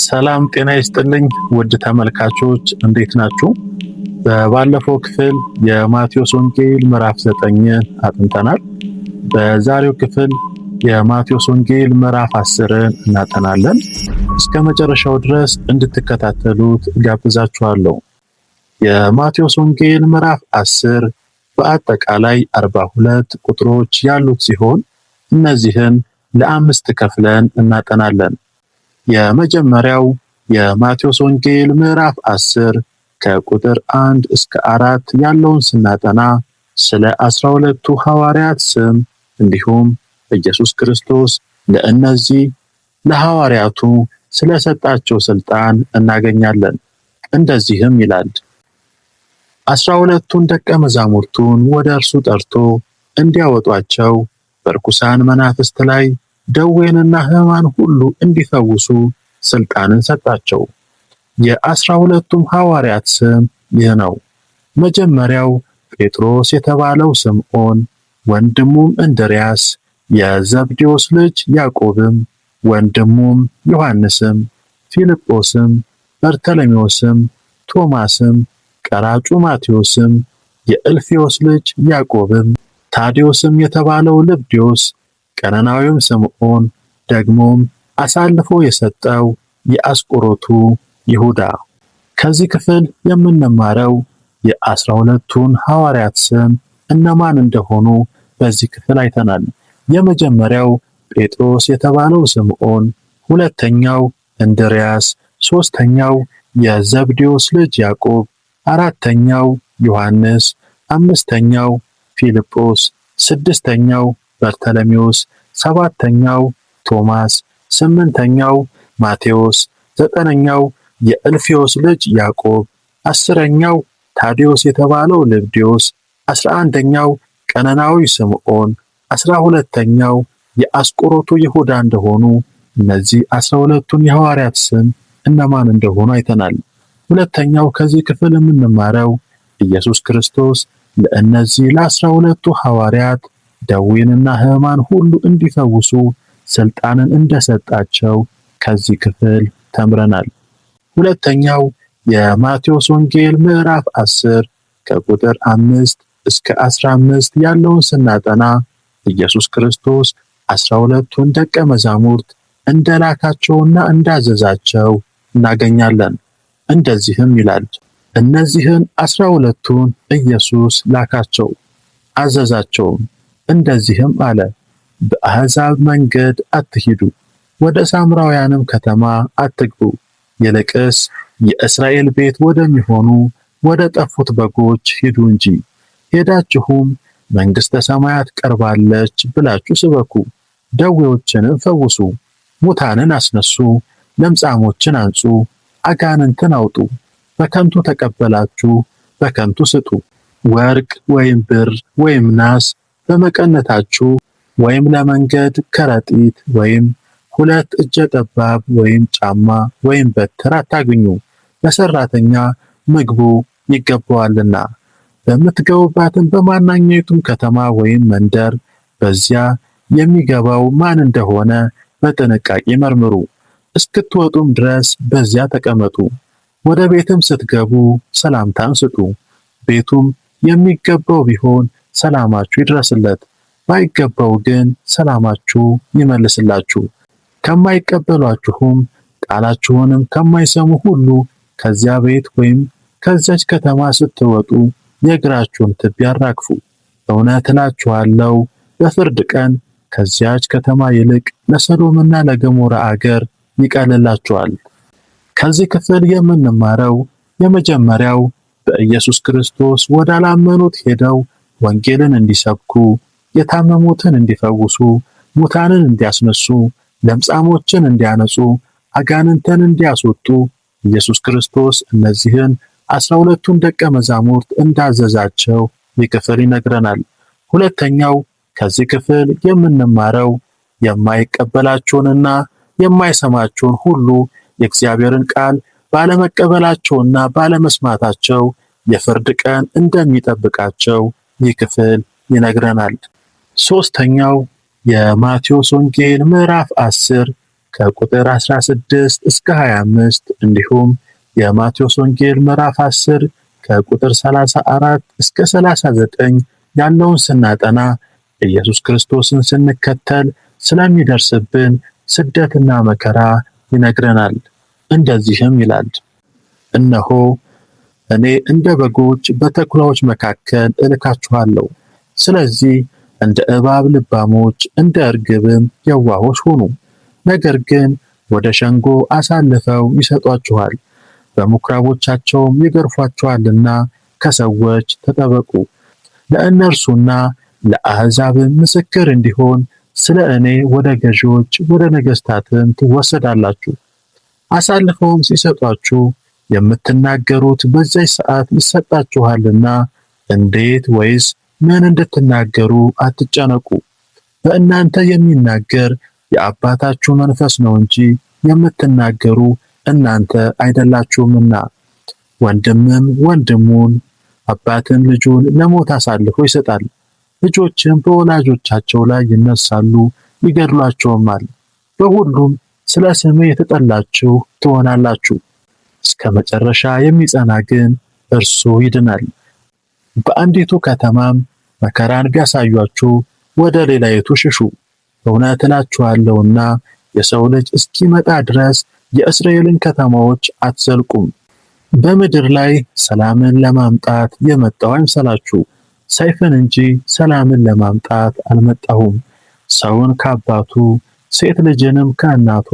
ሰላም ጤና ይስጥልኝ ውድ ተመልካቾች እንዴት ናችሁ? በባለፈው ክፍል የማቴዎስ ወንጌል ምዕራፍ 9ን አጥንተናል። በዛሬው ክፍል የማቴዎስ ወንጌል ምዕራፍ 10ን እናጠናለን። እስከ መጨረሻው ድረስ እንድትከታተሉት ጋብዛችኋለሁ። የማቴዎስ ወንጌል ምዕራፍ 10 በአጠቃላይ 42 ቁጥሮች ያሉት ሲሆን እነዚህን ለአምስት ከፍለን እናጠናለን። የመጀመሪያው የማቴዎስ ወንጌል ምዕራፍ 10 ከቁጥር 1 እስከ 4 ያለውን ስናጠና ስለ 12ቱ ሐዋርያት ስም እንዲሁም ኢየሱስ ክርስቶስ ለእነዚህ ለሐዋርያቱ ስለሰጣቸው ስልጣን እናገኛለን። እንደዚህም ይላል፣ 12ቱን ደቀ መዛሙርቱን ወደ እርሱ ጠርቶ እንዲያወጧቸው በርኩሳን መናፍስት ላይ ደዌንና ሕማን ሁሉ እንዲፈውሱ ስልጣንን ሰጣቸው። የ12ቱም ሐዋርያት ስም ይህ ነው። መጀመሪያው ጴጥሮስ የተባለው ስምዖን፣ ወንድሙም እንድርያስ፣ የዘብዴዎስ ልጅ ያዕቆብም፣ ወንድሙም ዮሐንስም፣ ፊልጶስም፣ በርተሎሜዎስም፣ ቶማስም፣ ቀራጩ ማቴዎስም፣ የእልፍዮስ ልጅ ያዕቆብም፣ ታዴዎስም የተባለው ልብድዮስ፣ ቀነናዊው ስምዖን፣ ደግሞም አሳልፎ የሰጠው የአስቆሮቱ ይሁዳ። ከዚህ ክፍል የምንማረው የ12ቱን ሐዋርያት ስም እነማን እንደሆኑ በዚህ ክፍል አይተናል። የመጀመሪያው ጴጥሮስ የተባለው ስምዖን፣ ሁለተኛው እንድርያስ፣ ሶስተኛው የዘብዴዎስ ልጅ ያዕቆብ፣ አራተኛው ዮሐንስ፣ አምስተኛው ፊልጶስ፣ ስድስተኛው በርተሎሜዎስ፣ ሰባተኛው ቶማስ፣ ስምንተኛው ማቴዎስ፣ ዘጠነኛው የእልፍዮስ ልጅ ያዕቆብ፣ 10ኛው ታዴዎስ የተባለው ልብድዮስ፣ 11ኛው ቀነናዊ ስምዖን፣ 12ኛው የአስቆሮቱ ይሁዳ እንደሆኑ እነዚህ 12ቱን የሐዋርያት ስም እነማን እንደሆኑ አይተናል። ሁለተኛው ከዚህ ክፍል የምንማረው ኢየሱስ ክርስቶስ ለእነዚህ ለ12ቱ ሐዋርያት ደዌንና ሕማን ሁሉ እንዲፈውሱ ስልጣንን እንደሰጣቸው ከዚህ ክፍል ተምረናል። ሁለተኛው የማቴዎስ ወንጌል ምዕራፍ 10 ከቁጥር 5 እስከ 15 ያለውን ስናጠና ኢየሱስ ክርስቶስ 12ቱን ደቀ መዛሙርት እንደላካቸውና እንዳዘዛቸው እናገኛለን። እንደዚህም ይላል፣ እነዚህን 12ቱን ኢየሱስ ላካቸው፣ አዘዛቸውም፣ እንደዚህም አለ፣ በአሕዛብ መንገድ አትሂዱ፣ ወደ ሳምራውያንም ከተማ አትግቡ፣ ይልቅስ የእስራኤል ቤት ወደሚሆኑ ወደ ጠፉት በጎች ሂዱ እንጂ። ሄዳችሁም መንግሥተ ሰማያት ቀርባለች ብላችሁ ስበኩ፣ ደዌዎችንም ፈውሱ፣ ሙታንን አስነሱ፣ ለምጻሞችን አንጹ፣ አጋንንትን አውጡ። በከንቱ ተቀበላችሁ፣ በከንቱ ስጡ። ወርቅ ወይም ብር ወይም ናስ በመቀነታችሁ ወይም ለመንገድ ከረጢት ወይም 2 እጀ ጠባብ ወይም ጫማ ወይም በትር አታግኙ፣ ለሰራተኛ ምግቡ ይገባዋልና። በምትገቡባትም በማናኛይቱም ከተማ ወይም መንደር በዚያ የሚገባው ማን እንደሆነ በጥንቃቄ መርምሩ፣ እስክትወጡም ድረስ በዚያ ተቀመጡ። ወደ ቤትም ስትገቡ ሰላምታን ስጡ። ቤቱም የሚገባው ቢሆን ሰላማችሁ ይድረስለት፣ ባይገባው ግን ሰላማችሁ ይመልስላችሁ። ከማይቀበሏችሁም ቃላችሁንም ከማይሰሙ ሁሉ ከዚያ ቤት ወይም ከዚያች ከተማ ስትወጡ የእግራችሁን ትቢያ አራግፉ። እውነት እላችኋለሁ በፍርድ ቀን ከዚያች ከተማ ይልቅ ለሰዶምና ለገሞራ አገር ይቀልላቸዋል። ከዚህ ክፍል የምንማረው የመጀመሪያው በኢየሱስ ክርስቶስ ወዳላመኑት ሄደው ወንጌልን እንዲሰብኩ፣ የታመሙትን እንዲፈውሱ፣ ሙታንን እንዲያስነሱ፣ ለምጻሞችን እንዲያነጹ፣ አጋንንትን እንዲያስወጡ ኢየሱስ ክርስቶስ እነዚህን 12ቱን ደቀ መዛሙርት እንዳዘዛቸው ይህ ክፍል ይነግረናል። ሁለተኛው ከዚህ ክፍል የምንማረው የማይቀበላቸውንና የማይሰማቸውን ሁሉ የእግዚአብሔርን ቃል ባለመቀበላቸውና ባለመስማታቸው የፍርድ ቀን እንደሚጠብቃቸው ይህ ክፍል ይነግረናል። ሶስተኛው የማቴዎስ ወንጌል ምዕራፍ 10 ከቁጥር 16 እስከ 25 እንዲሁም የማቴዎስ ወንጌል ምዕራፍ 10 ከቁጥር 34 እስከ 39 ያለውን ስናጠና ኢየሱስ ክርስቶስን ስንከተል ስለሚደርስብን ስደትና መከራ ይነግረናል። እንደዚህም ይላል፣ እነሆ እኔ እንደ በጎች በተኩላዎች መካከል እልካችኋለሁ። ስለዚህ እንደ እባብ ልባሞች፣ እንደ እርግብም የዋሆች ሁኑ። ነገር ግን ወደ ሸንጎ አሳልፈው ይሰጧችኋል፣ በምኩራቦቻቸውም ይገርፏችኋልና ከሰዎች ተጠበቁ። ለእነርሱና ለአሕዛብም ምስክር እንዲሆን ስለ እኔ ወደ ገዢዎች ወደ ነገሥታትም ትወሰዳላችሁ። አሳልፈውም ሲሰጧችሁ የምትናገሩት በዚያች ሰዓት ይሰጣችኋልና እንዴት ወይስ ምን እንድትናገሩ አትጨነቁ። በእናንተ የሚናገር የአባታችሁ መንፈስ ነው እንጂ የምትናገሩ እናንተ አይደላችሁምና። ወንድምም ወንድሙን፣ አባትም ልጁን ለሞት አሳልፎ ይሰጣል። ልጆችም በወላጆቻቸው ላይ ይነሳሉ፣ ይገድሏቸውማል። በሁሉም ስለ ስሜ የተጠላችሁ ትሆናላችሁ። እስከ መጨረሻ የሚጸና ግን እርሱ ይድናል። በአንዲቱ ከተማም መከራን ቢያሳዩአችሁ ወደ ሌላይቱ ሽሹ። እውነት እላችኋለሁና የሰው ልጅ እስኪመጣ ድረስ የእስራኤልን ከተማዎች አትዘልቁም። በምድር ላይ ሰላምን ለማምጣት የመጣሁ አይምሰላችሁ። ሰይፍን እንጂ ሰላምን ለማምጣት አልመጣሁም። ሰውን ከአባቱ ሴት ልጅንም ከእናቷ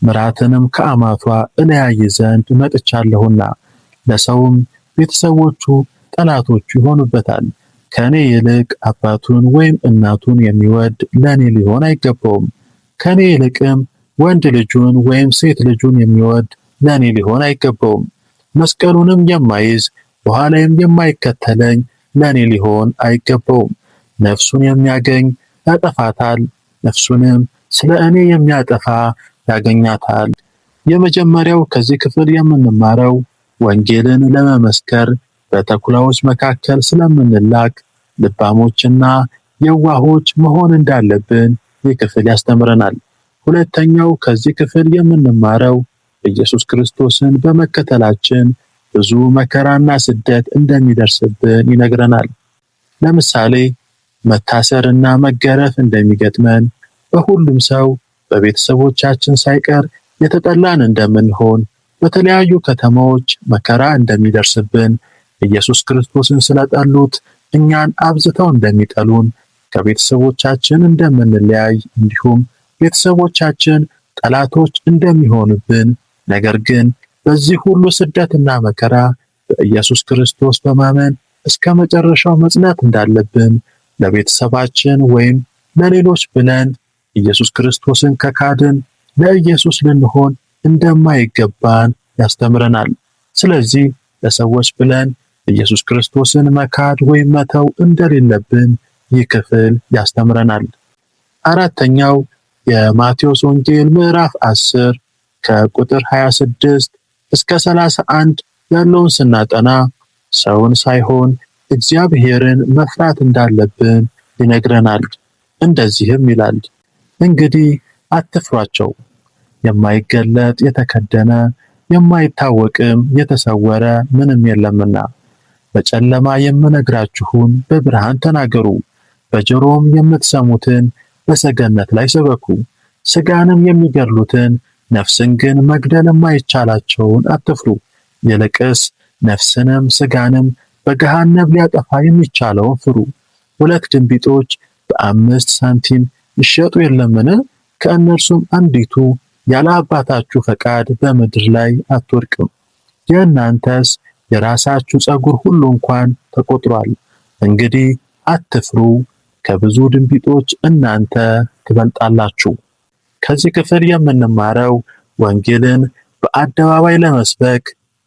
ምራትንም ከአማቷ እለያይ ዘንድ መጥቻለሁና፣ ለሰውም ቤተሰቦቹ ጠላቶቹ ይሆኑበታል። ከኔ ይልቅ አባቱን ወይም እናቱን የሚወድ ለኔ ሊሆን አይገባውም። ከኔ ይልቅም ወንድ ልጁን ወይም ሴት ልጁን የሚወድ ለኔ ሊሆን አይገባውም። መስቀሉንም የማይዝ በኋላዬም የማይከተለኝ ለኔ ሊሆን አይገባውም። ነፍሱን የሚያገኝ ያጠፋታል፣ ነፍሱንም ስለ እኔ የሚያጠፋ ያገኛታል። የመጀመሪያው ከዚህ ክፍል የምንማረው ወንጌልን ለመመስከር በተኩላዎች መካከል ስለምንላክ ልባሞችና የዋሆች መሆን እንዳለብን ይህ ክፍል ያስተምረናል። ሁለተኛው ከዚህ ክፍል የምንማረው ኢየሱስ ክርስቶስን በመከተላችን ብዙ መከራና ስደት እንደሚደርስብን ይነግረናል። ለምሳሌ መታሰርና መገረፍ እንደሚገጥመን፣ በሁሉም ሰው በቤተሰቦቻችን ሳይቀር የተጠላን እንደምንሆን፣ በተለያዩ ከተማዎች መከራ እንደሚደርስብን፣ ኢየሱስ ክርስቶስን ስለጠሉት እኛን አብዝተው እንደሚጠሉን፣ ከቤተሰቦቻችን እንደምንለያይ፣ እንዲሁም ቤተሰቦቻችን ጠላቶች እንደሚሆኑብን፣ ነገር ግን በዚህ ሁሉ ስደትና መከራ በኢየሱስ ክርስቶስ በማመን እስከ መጨረሻው መጽናት እንዳለብን፣ ለቤተሰባችን ወይም ለሌሎች ብለን ኢየሱስ ክርስቶስን ከካድን ለኢየሱስ ልንሆን እንደማይገባን ያስተምረናል። ስለዚህ ለሰዎች ብለን ኢየሱስ ክርስቶስን መካድ ወይም መተው እንደሌለብን ይህ ክፍል ያስተምረናል። አራተኛው የማቴዎስ ወንጌል ምዕራፍ 10 ከቁጥር 26 እስከ 31 ያለውን ስናጠና ሰውን ሳይሆን እግዚአብሔርን መፍራት እንዳለብን ይነግረናል። እንደዚህም ይላል፣ እንግዲህ አትፍሯቸው፣ የማይገለጥ የተከደነ የማይታወቅም የተሰወረ ምንም የለምና። በጨለማ የምነግራችሁን በብርሃን ተናገሩ፣ በጆሮም የምትሰሙትን በሰገነት ላይ ስበኩ። ሥጋንም የሚገድሉትን ነፍስን ግን መግደል የማይቻላቸውን አትፍሩ። ይልቅስ ነፍስንም ሥጋንም በገሃነም ሊያጠፋ የሚቻለውን ፍሩ። 2 ድንቢጦች በ5 ሳንቲም ይሸጡ የለምን? ከእነርሱም አንዲቱ ያለ አባታችሁ ፈቃድ በምድር ላይ አትወድቅም። የእናንተስ የራሳችሁ ፀጉር ሁሉ እንኳን ተቆጥሯል። እንግዲህ አትፍሩ፣ ከብዙ ድንቢጦች እናንተ ትበልጣላችሁ። ከዚህ ክፍል የምንማረው ወንጌልን በአደባባይ ለመስበክ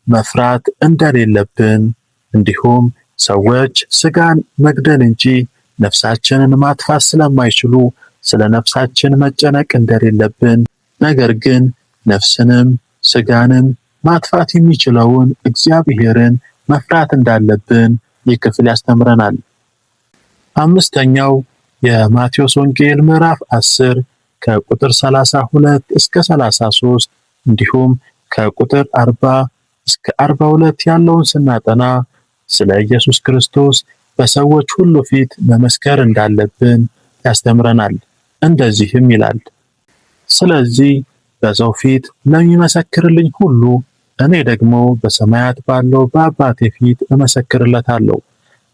መፍራት እንደሌለብን፣ እንዲሁም ሰዎች ሥጋን መግደል እንጂ ነፍሳችንን ማጥፋት ስለማይችሉ ስለ ነፍሳችን መጨነቅ እንደሌለብን፣ ነገር ግን ነፍስንም ሥጋንም ማጥፋት የሚችለውን እግዚአብሔርን መፍራት እንዳለብን ይህ ክፍል ያስተምረናል። አምስተኛው የማቴዎስ ወንጌል ምዕራፍ 10 ከቁጥር 32 እስከ 33 እንዲሁም ከቁጥር 40 እስከ 42 ያለውን ስናጠና ስለ ኢየሱስ ክርስቶስ በሰዎች ሁሉ ፊት መመስከር እንዳለብን ያስተምረናል። እንደዚህም ይላል፣ ስለዚህ በሰው ፊት ለሚመሰክርልኝ ሁሉ እኔ ደግሞ በሰማያት ባለው በአባቴ ፊት እመሰክርለታለሁ።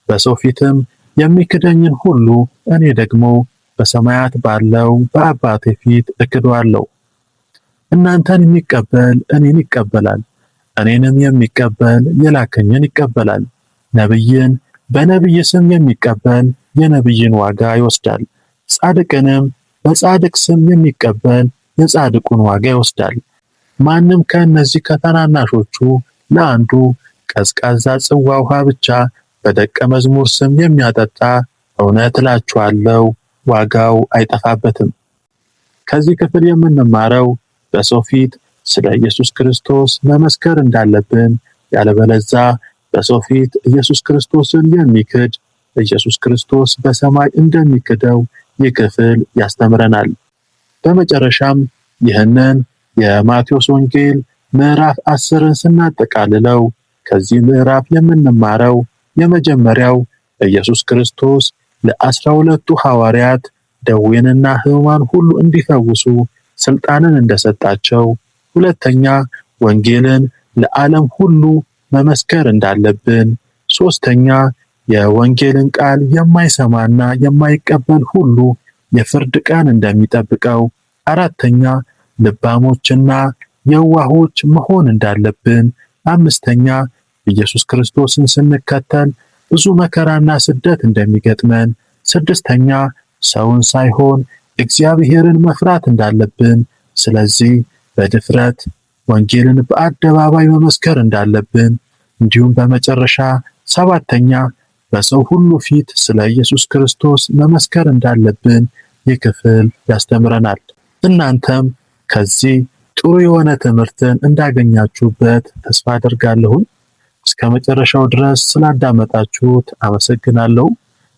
በሰው ፊትም የሚክደኝን ሁሉ እኔ ደግሞ በሰማያት ባለው በአባቴ ፊት እክደዋለሁ። እናንተን የሚቀበል እኔን ይቀበላል፣ እኔንም የሚቀበል የላከኝን ይቀበላል። ነቢይን በነቢይ ስም የሚቀበል የነቢይን ዋጋ ይወስዳል። ጻድቅንም በጻድቅ ስም የሚቀበል የጻድቁን ዋጋ ይወስዳል። ማንም ከእነዚህ ከታናናሾቹ ለአንዱ ቀዝቃዛ ጽዋ ውሃ ብቻ በደቀ መዝሙር ስም የሚያጠጣ እውነት እላችኋለሁ ዋጋው አይጠፋበትም። ከዚህ ክፍል የምንማረው በሰው ፊት ስለ ኢየሱስ ክርስቶስ መመስከር እንዳለብን፣ ያለበለዛ በሰው ፊት ኢየሱስ ክርስቶስን የሚክድ ኢየሱስ ክርስቶስ በሰማይ እንደሚክደው ይህ ክፍል ያስተምረናል። በመጨረሻም ይህንን የማቴዎስ ወንጌል ምዕራፍ 10ን ስናጠቃልለው ከዚህ ምዕራፍ የምንማረው የመጀመሪያው ኢየሱስ ክርስቶስ ለ12ቱ ሐዋርያት ደዌንና ሕማማን ሁሉ እንዲፈውሱ ስልጣንን እንደሰጣቸው፣ ሁለተኛ ወንጌልን ለዓለም ሁሉ መመስከር እንዳለብን፣ ሶስተኛ የወንጌልን ቃል የማይሰማና የማይቀበል ሁሉ የፍርድ ቀን እንደሚጠብቀው፣ አራተኛ ልባሞችና የዋሆች መሆን እንዳለብን፣ አምስተኛ ኢየሱስ ክርስቶስን ስንከተል ብዙ መከራና ስደት እንደሚገጥመን፣ ስድስተኛ ሰውን ሳይሆን እግዚአብሔርን መፍራት እንዳለብን፣ ስለዚህ በድፍረት ወንጌልን በአደባባይ መመስከር እንዳለብን፣ እንዲሁም በመጨረሻ ሰባተኛ በሰው ሁሉ ፊት ስለ ኢየሱስ ክርስቶስ መመስከር እንዳለብን ይህ ክፍል ያስተምረናል። እናንተም ከዚህ ጥሩ የሆነ ትምህርትን እንዳገኛችሁበት ተስፋ አደርጋለሁ። እስከ መጨረሻው ድረስ ስላዳመጣችሁት አመሰግናለሁ።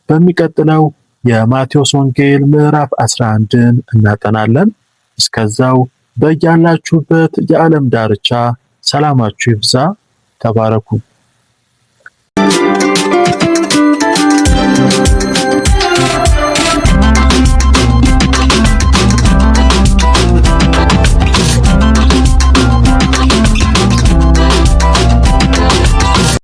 በሚቀጥለው የማቴዎስ ወንጌል ምዕራፍ 11ን እናጠናለን። እስከዛው በያላችሁበት የዓለም ዳርቻ ሰላማችሁ ይብዛ። ተባረኩ።